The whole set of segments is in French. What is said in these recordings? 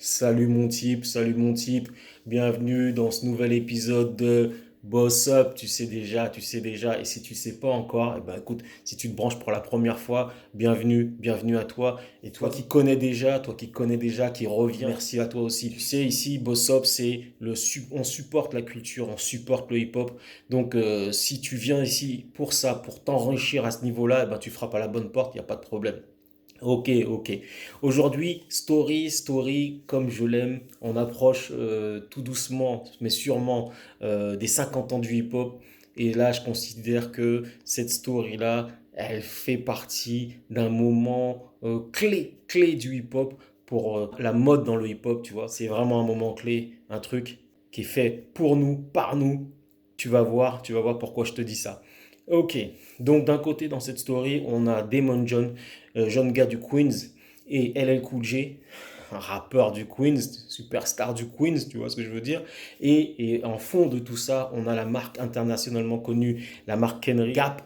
Salut mon type, bienvenue dans ce nouvel épisode de Boss Up, tu sais déjà, et si tu sais pas encore, eh ben écoute, si tu te branches pour la première fois, bienvenue à toi, et toi qui connais déjà, qui revient, merci à toi aussi. Tu sais, ici, Boss Up, on supporte la culture, on supporte le hip-hop, donc si tu viens ici pour ça, pour t'enrichir à ce niveau-là, eh ben tu frappes à la bonne porte, il n'y a pas de problème. Ok. Aujourd'hui, story, comme je l'aime, on approche tout doucement, mais sûrement des 50 ans du hip-hop. Et là, je considère que cette story-là, elle fait partie d'un moment clé du hip-hop pour la mode dans le hip-hop, tu vois. C'est vraiment un moment clé, un truc qui est fait pour nous, par nous. Tu vas voir pourquoi je te dis ça. Ok, donc d'un côté dans cette story, on a Damon John, jeune gars du Queens, et LL Cool J, un rappeur du Queens, superstar du Queens, tu vois ce que je veux dire. Et en fond de tout ça, on a la marque internationalement connue, la marque Kenry Gap.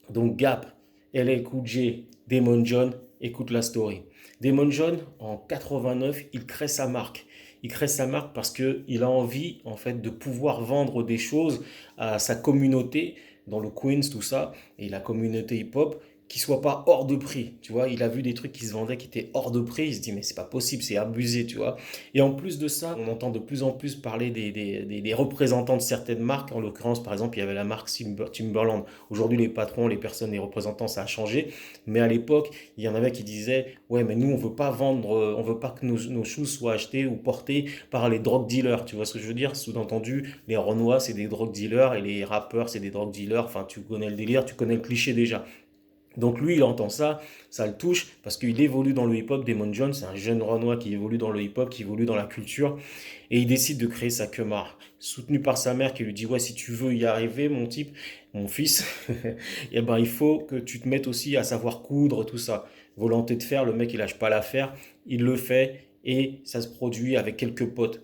Donc Gap, LL Cool J, Damon John, écoute la story. Damon John, en 89, il crée sa marque. Il crée sa marque parce qu'il a envie, en fait, de pouvoir vendre des choses à sa communauté, dans le Queens, tout ça, et la communauté hip-hop, qui soit pas hors de prix, tu vois. Il a vu des trucs qui se vendaient qui étaient hors de prix, il se dit, mais c'est pas possible, c'est abusé, tu vois. Et en plus de ça, on entend de plus en plus parler des représentants de certaines marques. En l'occurrence, par exemple, il y avait la marque Timberland. Aujourd'hui, les patrons, les personnes, les représentants, ça a changé. Mais à l'époque, il y en avait qui disaient, ouais, mais nous, on veut pas vendre, on veut pas que nos shoes soient achetés ou portés par les drug dealers. Tu vois ce que je veux dire? Sous-entendu, les Renois, c'est des drug dealers et les rappeurs, c'est des drug dealers. Enfin, tu connais le délire, tu connais le cliché déjà. Donc lui, il entend ça, ça le touche parce qu'il évolue dans le hip-hop. Damon Jones, c'est un jeune Renoir qui évolue dans le hip-hop, qui évolue dans la culture, et il décide de créer sa Kemar, soutenu par sa mère qui lui dit ouais, si tu veux y arriver, mon type, mon fils, eh ben il faut que tu te mettes aussi à savoir coudre tout ça. Volonté de faire, le mec il lâche pas l'affaire, il le fait et ça se produit avec quelques potes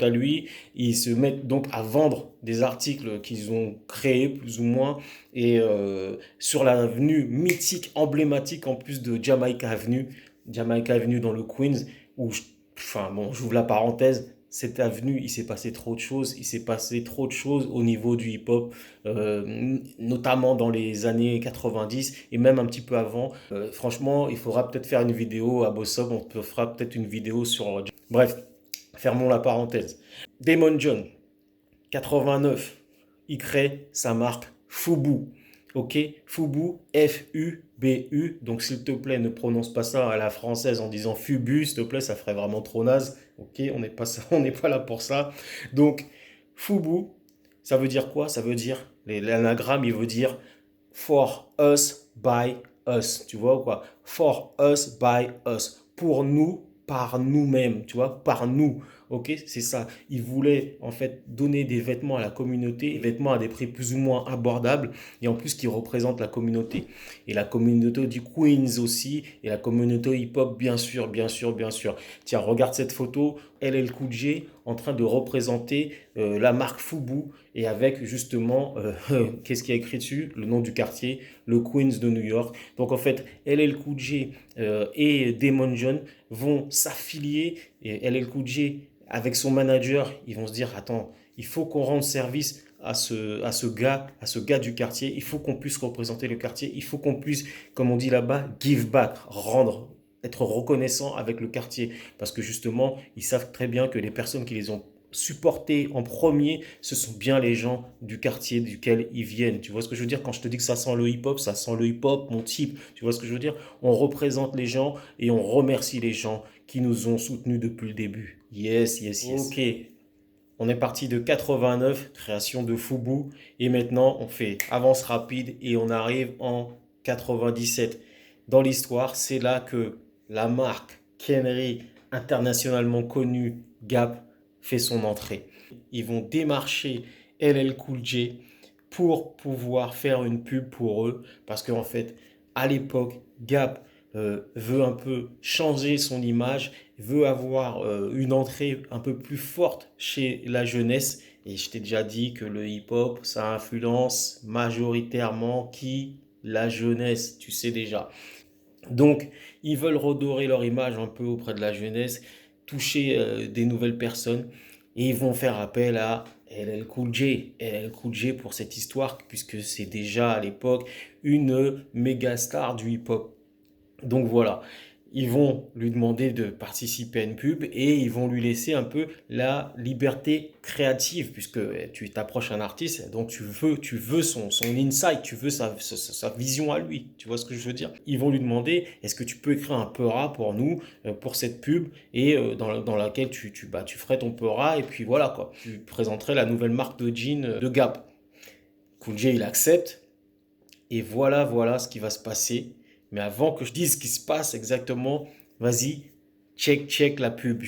à lui, ils se mettent donc à vendre des articles qu'ils ont créés plus ou moins et sur l'avenue mythique, emblématique en plus de Jamaica Avenue dans le Queens, où, enfin bon, j'ouvre la parenthèse, cette avenue, il s'est passé trop de choses au niveau du hip-hop, notamment dans les années 90 et même un petit peu avant. Franchement, il faudra peut-être faire une vidéo à Bossop, on fera peut-être une vidéo sur... Bref, fermons la parenthèse. Damon John, 89, il crée sa marque Fubu. Ok, Fubu, F-U-B-U. Donc s'il te plaît, ne prononce pas ça à la française en disant Fubu, s'il te plaît, ça ferait vraiment trop naze. Ok, on n'est pas, on n'est pas là pour ça. Donc Fubu, ça veut dire quoi? Ça veut dire, l'anagramme, il veut dire For us, by us. Tu vois quoi? For us, by us. Pour nous, par nous-mêmes. Tu vois? Par nous. Ok? C'est ça. Il voulait en fait donner des vêtements à la communauté, des vêtements à des prix plus ou moins abordables et en plus qui représentent la communauté. Et la communauté du Queens aussi et la communauté hip-hop bien sûr. Tiens, regarde cette photo. LL Cool J en train de représenter la marque Fubu et avec justement, qu'est-ce qui a écrit dessus? Le nom du quartier, le Queens de New York. Donc en fait, LL Cool J et Damon John vont s'affilier et LL Cool J avec son manager, ils vont se dire, attends, il faut qu'on rende service à ce gars du quartier, il faut qu'on puisse représenter le quartier, il faut qu'on puisse, comme on dit là-bas, give back, rendre, être reconnaissant avec le quartier. Parce que justement, ils savent très bien que les personnes qui les ont supportés en premier, ce sont bien les gens du quartier duquel ils viennent. Tu vois ce que je veux dire? Quand je te dis que ça sent le hip-hop, ça sent le hip-hop, mon type. Tu vois ce que je veux dire? On représente les gens et on remercie les gens qui nous ont soutenus depuis le début. Yes. Ok, on est parti de 89, création de Fubu, et maintenant on fait avance rapide et on arrive en 97. Dans l'histoire, c'est là que la marque Kenry, internationalement connue, Gap, fait son entrée. Ils vont démarcher LL Cool J pour pouvoir faire une pub pour eux, parce qu'en fait, à l'époque, Gap veut un peu changer son image, veut avoir une entrée un peu plus forte chez la jeunesse. Et je t'ai déjà dit que le hip-hop, ça influence majoritairement qui? La jeunesse, tu sais déjà. Donc, ils veulent redorer leur image un peu auprès de la jeunesse. toucher des nouvelles personnes. Et ils vont faire appel à LL Cool J. LL Cool J pour cette histoire, puisque c'est déjà à l'époque une méga star du hip-hop. Donc voilà, ils vont lui demander de participer à une pub et ils vont lui laisser un peu la liberté créative puisque tu t'approches un artiste, donc tu veux son insight, tu veux sa vision à lui. Tu vois ce que je veux dire? Ils vont lui demander, est-ce que tu peux écrire un peura pour nous, pour cette pub et dans laquelle tu ferais ton peura et puis voilà quoi. Tu présenterais la nouvelle marque de jean de Gap. Cool J, il accepte. Et voilà ce qui va se passer. Mais avant que je dise ce qui se passe exactement, vas-y, check la pub.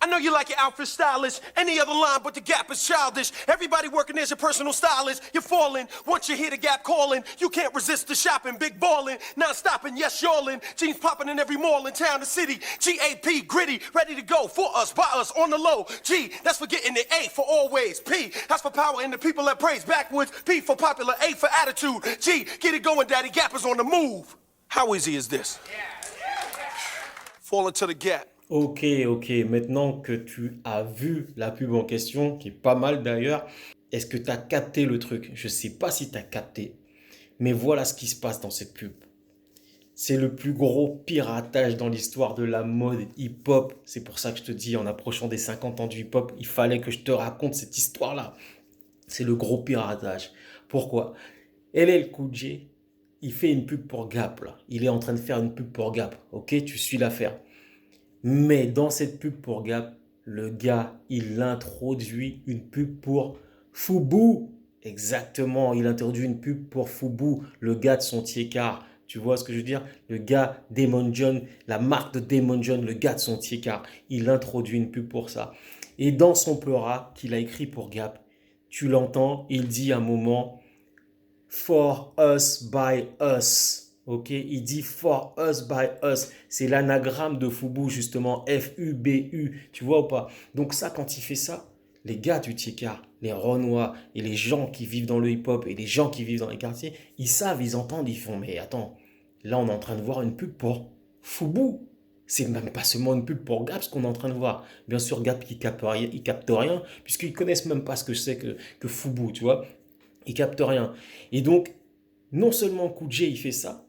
I know you like your outfit stylish. Any other line but the Gap is childish. Everybody working there's your personal stylist. You're falling once you hear the Gap calling. You can't resist the shopping, big ballin', not stopping, yes y'allin'. Jeans popping in every mall in town and city. GAP gritty, ready to go for us, by us on the low. G, that's for getting the A for always. P, that's for power and the people that praise backwards. P for popular, A for attitude. G, get it going, Daddy. Gap is on the move. How easy is this? Falling to the Gap. Ok, maintenant que tu as vu la pub en question, qui est pas mal d'ailleurs, est-ce que tu as capté le truc? Je sais pas si tu as capté, mais voilà ce qui se passe dans cette pub. C'est le plus gros piratage dans l'histoire de la mode hip-hop. C'est pour ça que je te dis, en approchant des 50 ans du hip-hop, il fallait que je te raconte cette histoire-là. C'est le gros piratage. Pourquoi? LL Cool J, il fait une pub pour Gap, là. Il est en train de faire une pub pour Gap. Ok, tu suis l'affaire. Mais dans cette pub pour Gap, le gars, il introduit une pub pour Fubu. Exactement, il introduit une pub pour Fubu, le gars de son Tiécar. Tu vois ce que je veux dire? Le gars Damon John, la marque de Damon John, le gars de son Tiécar. Il introduit une pub pour ça. Et dans son pleura qu'il a écrit pour Gap, tu l'entends, il dit un moment For us by us. Ok, il dit for us by us. C'est l'anagramme de Fubu justement, F-U-B-U. Tu vois ou pas? Donc ça, quand il fait ça, les gars du Tiécar, les Renois et les gens qui vivent dans le hip-hop et les gens qui vivent dans les quartiers, ils savent, ils entendent, ils font mais attends, là on est en train de voir une pub pour Fubu. C'est même pas seulement une pub pour Gap ce qu'on est en train de voir. Bien sûr, Gap, il capte rien, puisqu'ils connaissent même pas ce que c'est que Fubu, tu vois. Ils captent rien. Et donc, non seulement Cool J, il fait ça,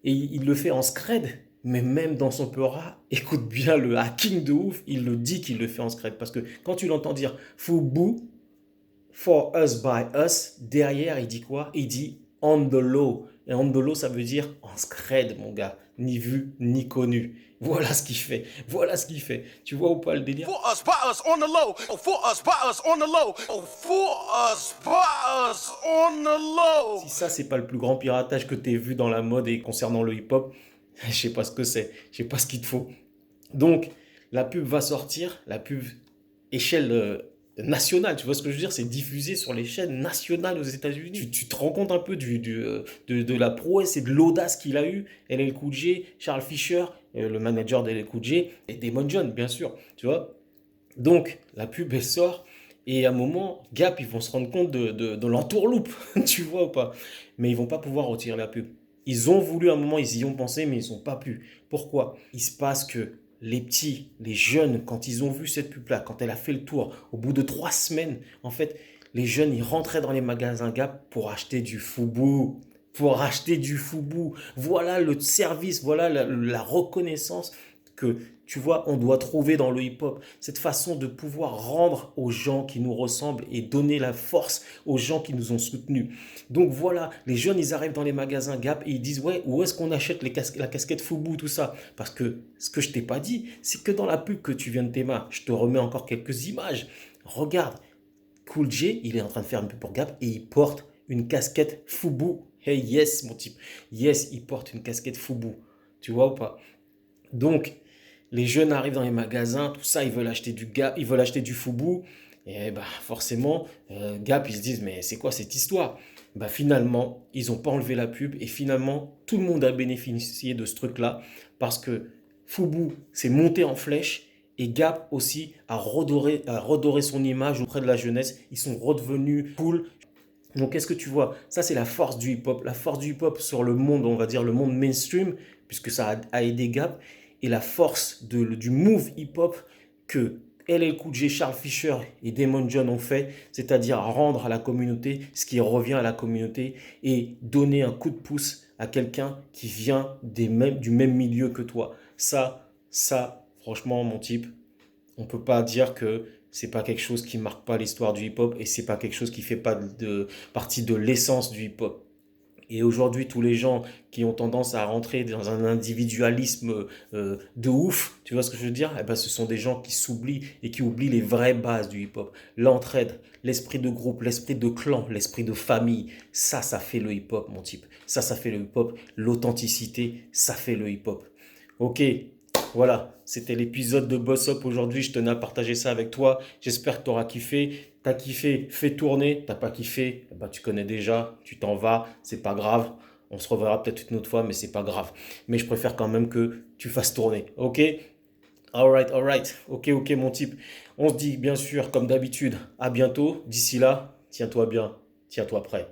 et il le fait en scred, mais même dans son peura, écoute bien le hacking de ouf, il le dit qu'il le fait en scred. Parce que quand tu l'entends dire Fubu, for us by us, derrière, il dit quoi? Il dit on the low. Et on the low, ça veut dire en scred, mon gars. Ni vu, ni connu. Voilà ce qu'il fait. Voilà ce qu'il fait. Tu vois ou pas le délire? For us, by us, on the low. Oh, for us, by us, on the low. Oh, for us, by us, on the low. Si ça, c'est pas le plus grand piratage que tu aies vu dans la mode et concernant le hip-hop, je sais pas ce que c'est. Je sais pas ce qu'il te faut. Donc, la pub va sortir. La pub échelle nationale. Tu vois ce que je veux dire? C'est diffusé sur les chaînes nationales aux États-Unis. Tu te rends compte un peu de la prouesse et de l'audace qu'il a eu. LL Cool J, Charles Fisher, le manager d'LL Cool J, et Damon John, bien sûr. Tu vois? Donc, la pub, elle sort. Et à un moment, Gap, ils vont se rendre compte de l'entourloupe. Tu vois ou pas? Mais ils vont pas pouvoir retirer la pub. Ils ont voulu à un moment, ils y ont pensé, mais ils n'ont pas pu. Pourquoi? Il se passe que les petits, les jeunes, quand ils ont vu cette pub-là, quand elle a fait le tour, au bout de 3 semaines, en fait, les jeunes, ils rentraient dans les magasins Gap pour acheter du Fubu. Pour acheter du Fubu. Voilà le service, voilà la reconnaissance que, tu vois, on doit trouver dans le hip-hop. Cette façon de pouvoir rendre aux gens qui nous ressemblent et donner la force aux gens qui nous ont soutenus. Donc voilà, les jeunes, ils arrivent dans les magasins Gap et ils disent, ouais, où est-ce qu'on achète la casquette Fubu, tout ça? Parce que ce que je t'ai pas dit, c'est que dans la pub que tu viens de t'aimer, je te remets encore quelques images. Regarde, Cool J, il est en train de faire une pub pour Gap et il porte une casquette Fubu. Hey, yes, mon type. Yes, il porte une casquette Fubu. Tu vois ou pas? Donc, les jeunes arrivent dans les magasins, tout ça, ils veulent acheter du Gap, ils veulent acheter du Fubu. Et bah forcément, Gap, ils se disent, mais c'est quoi cette histoire? Bah finalement, ils n'ont pas enlevé la pub et finalement, tout le monde a bénéficié de ce truc-là parce que Fubu s'est monté en flèche et Gap aussi a redoré son image auprès de la jeunesse. Ils sont redevenus cool. Donc, qu'est-ce que tu vois? Ça, c'est la force du hip-hop. La force du hip-hop sur le monde, on va dire le monde mainstream, puisque ça a aidé Gap. et la force du move hip-hop que LL Cool J, Charles Fisher et Damon John ont fait, c'est-à-dire rendre à la communauté ce qui revient à la communauté et donner un coup de pouce à quelqu'un qui vient du même milieu que toi. Franchement, mon type, on peut pas dire que c'est pas quelque chose qui marque pas l'histoire du hip-hop et c'est pas quelque chose qui fait pas partie de l'essence du hip-hop. Et aujourd'hui, tous les gens qui ont tendance à rentrer dans un individualisme de ouf, tu vois ce que je veux dire? Eh ben, ce sont des gens qui s'oublient et qui oublient les vraies bases du hip-hop. L'entraide, l'esprit de groupe, l'esprit de clan, l'esprit de famille, ça fait le hip-hop, mon type. Ça fait le hip-hop. L'authenticité, ça fait le hip-hop. Ok, voilà, c'était l'épisode de Boss Up aujourd'hui. Je tenais à partager ça avec toi. J'espère que tu auras kiffé. T'as kiffé, fais tourner. T'as pas kiffé, eh ben, tu connais déjà, tu t'en vas, c'est pas grave. On se reverra peut-être une autre fois, mais c'est pas grave. Mais je préfère quand même que tu fasses tourner. Ok? Alright. Ok, mon type. On se dit bien sûr, comme d'habitude, à bientôt. D'ici là, tiens-toi bien, tiens-toi prêt.